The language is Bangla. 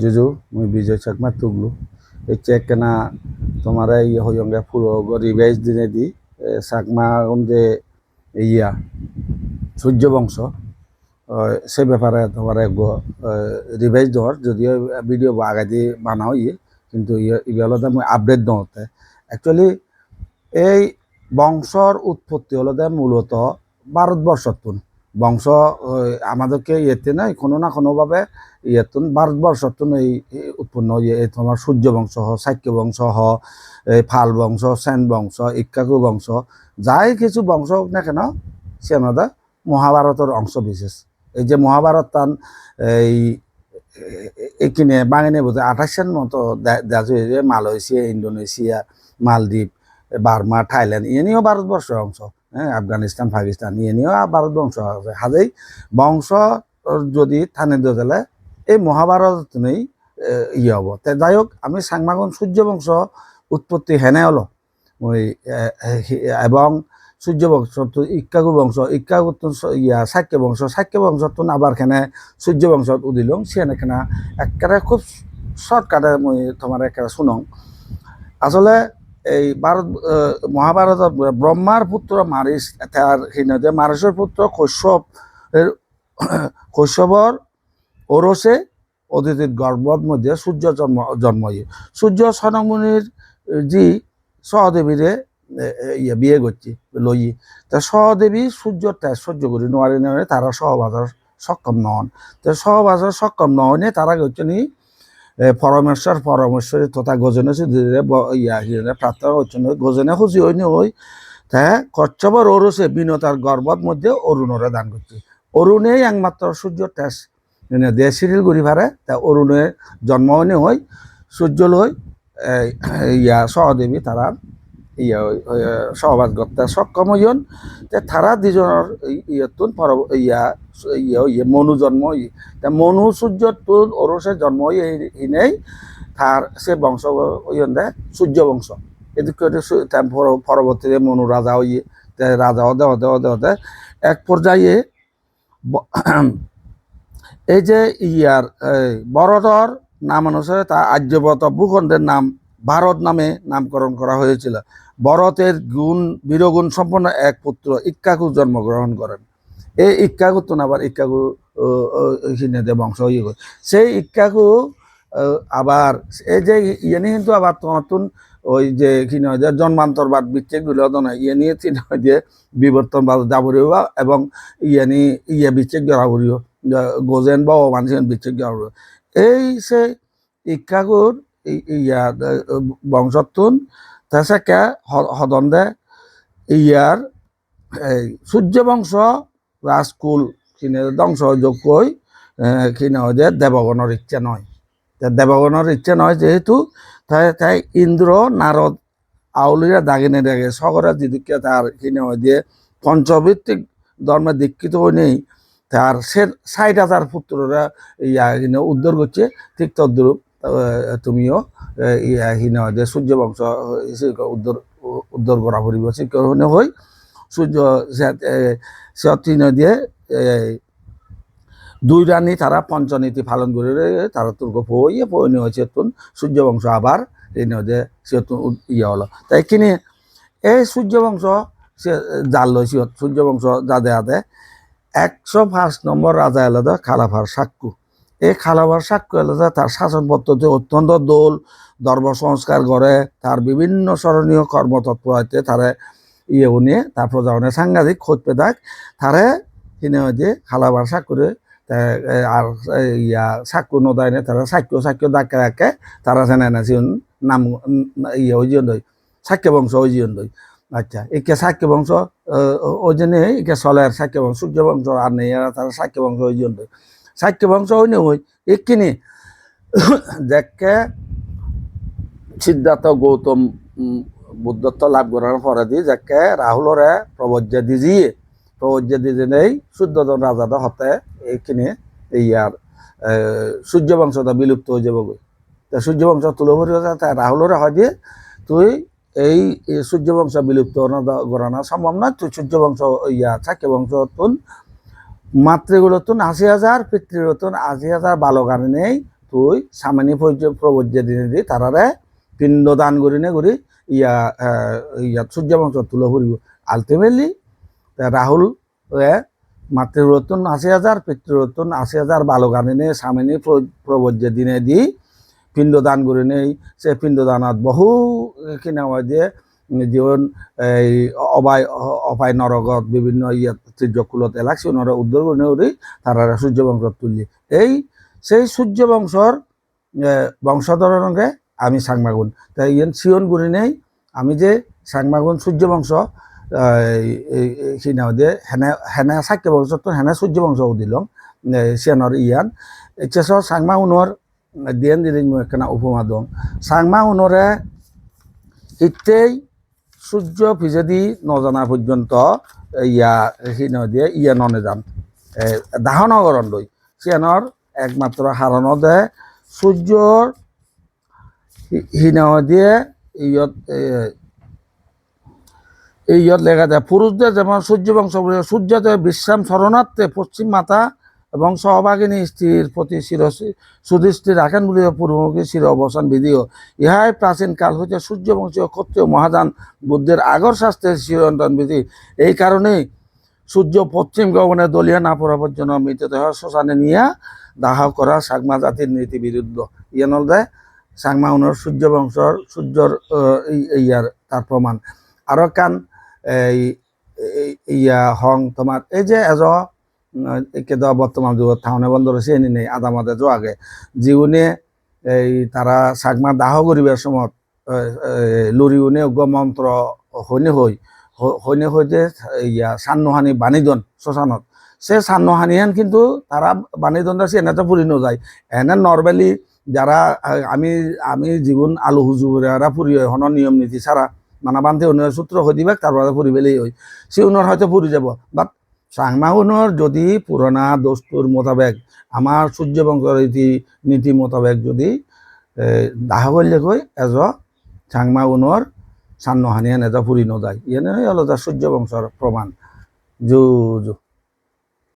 जुजु मुई विजय चकमा तुगलू এই চেক কেনা তোমার ইয়ে হইঙ্গে পুরো রিভাইজ দিনে দি চাকমা যে ইয়া সূর্য বংশ সে ব্যাপারে তোমার রিভাইজ দেওয়ার যদিও ভিডিও আগে দিয়ে বানাও ইয়ে কিন্তু ইয়ে মুই আপডেট দেওয়াতে অ্যাকচুয়ালি এই বংশর উৎপত্তি হলো মূলত ভারতবর্ষতুন বংশ আমাদেরকে ইয়েতে নাই কোনো না কোনোভাবে ইয়েতুন ভারতবর্ষতুন এই উৎপন্ন এই তোমার সূর্য বংশ শাক্য বংশ এই ফাল বংশ সেন বংশ ইক্কাকু বংশ যাই কিছু বংশ হোক না কেন সে আমাদের মহাভারতের অংশ বিশেষ এই যে মহাভারত তান এই এখানে বাঙালি বোঝে 28-এর মতো দেশ হয়েছে মালয়েশিয়া ইন্দোনেশিয়া মালদ্বীপ বার্মা থাইল্যান্ড ইয়ে নিয়েও ভারতবর্ষের অংশ হ্যাঁ আফগানিস্তান পাকিস্তান ইয়ে নিয়েও ভারতবংশ আছে হাজেই বংশ যদি থানে দিয়ে দিলে এই মহাভারত নেই ইয়ে হব তাই যাই হোক আমি সাংমাগন সূর্য বংশ উৎপত্তি হেনে হলো ওই এবং সূর্য বংশ ইক্কাকু বংশ ইক্কাকু শাক্য বংশ শাক্য বংশ আবার খেনে সূর্য বংশ উদিলং সেখানে খেনা একেবারে খুব শর্টকাটে মই তোমার একেবারে শুনং আসলে এই ভারত মহাভারত ব্রহ্মার পুত্র মারিস তার হিনদে মারিসের পুত্র কৈশবর ওরসে অদিতির গর্ভর মধ্যে সূর্য জন্ম সূর্য সনমুনির জি সহদেবীরে ইয়ে বিয়ে করছি লই তা সহদেবী সূর্য তেজ সহ্য করি নোয়ারি নেওয়ারে তারা সহবাজার সক্ষম নন তো সহবাজার সক্ষম নয় তারা হচ্ছে নি পরমেশ্বরী তথা গজনে ইয়া প্রার্থনা হচ্ছেন গজনে খুশি হয়নি ওই তা কচ্ছপর অরুষে বিনতার গর্ভর মধ্যে অরুণরে দান করছে অরুণেই একমাত্র সূর্য তেজ দেশ সিরিল ঘুরি ভারে তা অরুণের জন্ম হয়নি হয় সূর্য লই ইয়া সহদেবী তারা ইয়া সহবাস করতে সক্ষম হইন তারা দুজনের ইয়েতুন ইয়া ইয়ে মনু জন্ম তা মনু সূর্য তুন ওরসে জন্ম নেই তার সে বংশ দে সূর্য বংশ এদিকে পরবর্তীতে মনু রাজা হইয়ে রাজা হতে হতে হতে হতে এক পর্যায়ে এই যে ইয়ার বরদর নাম অনুসারে তা আর্যব্রত ভূখণ্ডের নাম ভারত নামে নামকরণ করা হয়েছিল ভরতের বীরগুণ সম্পন্ন এক পুত্র ইক্কাকু জন্মগ্রহণ করেন এই ইক্কাকু তো আবার ইক্কাকু বংশ ইয়ে করে সেই ইক্কাকু আবার এই যে ইয়ে নিয়ে কিন্তু আবার তোমার ওই যে কি নয় যে জন্মান্তরবাদ বিচ্ছেদ গুলো ইয়ে নিয়ে দিয়ে বিবর্তনবাদ যাবরীয় এবং ইয়ে নিয়ে ইয়ে বিচ্ছেদ যাবরীয় গোজেন বা মানুষের বিচ্ছেদ যাবরীয় এই সে ইক্কাকুর ইয়া বংশতুন তাছাড়া হদন্দে ইয়ার সূর্য বংশ রাজকুল কিনে ধ্বংস যোগ কই কিনে যে দেবগণের ইচ্ছা নয় দেবগণের ইচ্ছা নয় যেহেতু তাই ইন্দ্র নারদ আউলিরা দাগিনে দাগে সগরা দিদিকে তার কিনে দিয়ে পঞ্চভিত্তিক ধর্মে দীক্ষিত হয়ে নেই তার সে 60,000 পুত্ররা ইয়া কিনে উদ্ধার করছে ঠিক তদ্রুপ তুমিও হিনে যে সূর্য বংশ উদ্ধার করা পড়ব শিক্ষণে হই সূর্য সে দিয়ে দুই রানী তারা পঞ্চনীতি পালন করে তারা তুর্গ পইয়ে পয়নি হয়েছে তুন সূর্য বংশ আবার এই যে সে ইয়ে হলো তাই কিনে এই সূর্য বংশ সে জাল লইছি সূর্য বংশ যাদে আদে 101 নম্বর রাজা এলো খালাফার সাক্কু এই খালাফার সাক্কু এলো তার শাসন পদ্ধতি অত্যন্ত দোল ধর্ম সংস্কার করে তার বিভিন্ন স্মরণীয় কর্মতৎপর হইতে তারে ইয়ে নিয়ে তার প্রজাগণে সাংঘাতিক খোঁজ পেদাক তারে কিনে যে খালাফার সাক্কুরে আর ইয়া সাক্কু নদায়নে তারা সাক্ষ্য ডাকে ডাকে তারা জানে না নাম ইয়ে ওই জন সাক্ষ্য বংশ ওই জন আচ্ছা একে সাক্ষ্য বংশ ওই জন্য একে চলে সাক্ষ্য বংশ সূর্য বংশ আর নেই তারা সাক্ষ্য বংশ ওই জন সাক্ষ্য বংশ ওই নেই ওই একিনি দেখে সিদ্ধার্থ গৌতম বুদ্ধত্ব লাভ করার পরে দিয়ে যাকে রাহুলরে প্রবজ্জা দিয়ে নেই শুদ্ধজন রাজাটা হতে এইখানে ইয়ার সূর্য বংশটা বিলুপ্ত হয়ে যাবো সূর্য বংশ তুলে ভরি তাই রাহুলরে হয় দিয়ে তুই এই সূর্য বংশ বিলুপ্ত করানো সম্ভব না তুই সূর্য বংশ ইয়া সাক্ষ্য বংশ তুন মাতৃগুলো তুন 80,000 পিতৃগুলো তুন 80,000 বালক আনে নেই তুই সামান্য প্রবজ্য দিনে দি তারারে পিণ্ড দান করি না করি ইয়া সূর্য বংশ তুলে ফুরিব আলটিমেটলি রাহুল মাতৃরত্ন ৮০,০০০ পিতৃরত্ন ৮০,০০০ বালক আনিনে সামান্য প্রবজ্য দিনে দি পিণ্ড দান করে নেই সে পিণ্ড দানত বহু কিনা দিয়ে জীবন এই অপায় নরগত বিভিন্ন তীর্যকুলত এলাকা ওনারা উদ্ধার করে উঠি তারা সূর্য বংশ তুললি সেই সূর্য বংশর বংশধরকে আমি সাংমাগুন তাই সিয়ন গুরি নেই আমি যে সাংমাগুন সূর্য বংশ সিনা দিয়ে হেনা সাক্য বংশ তো হেনা সূর্য বংশ দিলাম সিয়ানর ইয়ান এসে সাংমা উনর দিন দিন একখানা উপমা দং সাংমা উনরে ইতেই সূর্য পিছেদি নজনা পর্যন্ত সিনা দিয়ে ননে যান দাহনগরণ লই সিয়ানর একমাত্র হারণ দে সূর্যর হিনা দিয়ে ইয়ত লেখা যায় পুরুষদের যেমন সূর্য বংশ সূর্যদেব বিশ্রাম শরণার্থে পশ্চিম মাতা এবং সহভাগিনী স্ত্রীর প্রতি সুদৃষ্টি রাখেন বলে পূর্বমুখী চির অবসান বিধিও ইহাই প্রাচীন কাল হইতে সূর্যবংশীয় ক্ষত্রিয় মহাযান বুদ্ধের আগর শাস্ত্রের চিরন্তন বিধি এই কারণেই সূর্য পশ্চিম গগনে দলিয়া না পড়াবার জন্য মৃতদেহ শ্মশানে নিয়ে দাহ করা সাংমা জাতির নীতি বিরুদ্ধ ইয়ানল দেয় সাংমা উনর সূর্য বংশর সূর্যর ইয়ার তার প্রমাণ আরো কান হং তোমার এই যে কেদা বর্তমান যুগত থাউনে বন্ধ রয়েছে এনে নেই আদা মাদে যো আগে জীবনে তারা সাগমা দাহ করিবার সময় লুরিউনে মন্ত্র হইনে হই যে সান্নহানি বাণীদন শ্মশানত সে সান্নহানিহান কিন্তু তারা বাণীদনটা সে এনেটা ফুরি যায় এনে নর্মালি যারা আমি জীবন আলু হুজুরা ফুরি হয় হন নিয়ম নীতি ছাড়া মানা বান্ধে উন্নয়ন সূত্র হয়ে দিবে তারপরে ফুরি পেলেই হয় সে উন্নয়ন হয়তো ফুরি যাব বাট সাংমা উন্নয়র যদি পুরোনা দস্তুর মোতাবেক আমার সূর্য বংশর নীতি মোতাবেক যদি দাহ করলে কই এজ সাংমা উন্নয়র সান্নহানিয়ান এজ ফুরি নযায় ইয়ে হলো সূর্য বংশর প্রমাণ জু